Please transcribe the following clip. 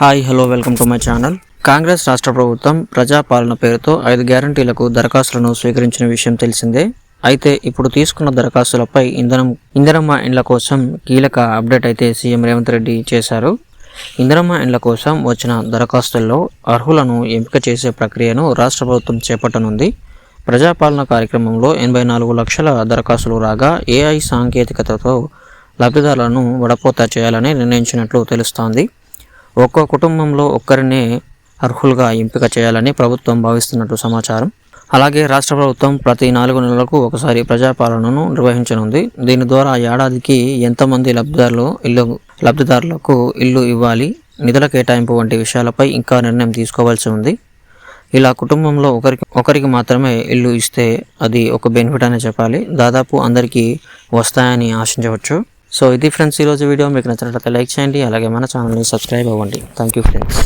Hi hello welcome to my channel. Congress రాష్ట్ర ప్రభుత్వం ప్రజాపాలన పేరుతో 5 గ్యారంటీలకు దరఖాస్తులను స్వీకరించిన విషయం తెలిసిందే. అయితే ఇప్పుడు తీసుకున్న దరఖాస్తులపై ఇందిరమ్మ ఇండ్ల కోసం కీలక అప్డేట్ అయితే సీఎం రేవంత్ రెడ్డి చేశారు. ఇందిరమ్మ ఇండ్ల కోసం వచ్చిన దరఖాస్తుల్లో అర్హులను ఎంపిక చేసే ప్రక్రియను రాష్ట్ర ప్రభుత్వం చేపట్టనుంది. ప్రజాపాలన కార్యక్రమంలో 84 లక్షల దరఖాస్తులు రాగా AI సాంకేతికతతో లబ్ధిదారులను వడపోత చేయాలని నిర్ణయించినట్లు తెలుస్తోంది. ఒక్కో కుటుంబంలో ఒక్కరినే అర్హులుగా ఎంపిక చేయాలని ప్రభుత్వం భావిస్తున్నట్టు సమాచారం. అలాగే రాష్ట్ర ప్రభుత్వం ప్రతి 4 నెలలకు ఒకసారి ప్రజాపాలనను నిర్వహించనుంది. దీని ద్వారా ఏడాదికి ఎంతమంది లబ్ధిదారులకు ఇల్లు ఇవ్వాలి, నిధుల కేటాయింపు వంటి విషయాలపై ఇంకా నిర్ణయం తీసుకోవాల్సి ఉంది. ఇలా కుటుంబంలో ఒకరికి మాత్రమే ఇల్లు ఇస్తే అది ఒక బెనిఫిట్ అనే చెప్పాలి. దాదాపు అందరికీ వస్తాయని ఆశించవచ్చు. సో ఇది ఫ్రెండ్స్ ఈరోజు వీడియో. మీకు నచ్చినట్లయితే లైక్ చేయండి, అలాగే మన ఛానల్ని సబ్స్క్రైబ్ అవ్వండి. Thank you friends.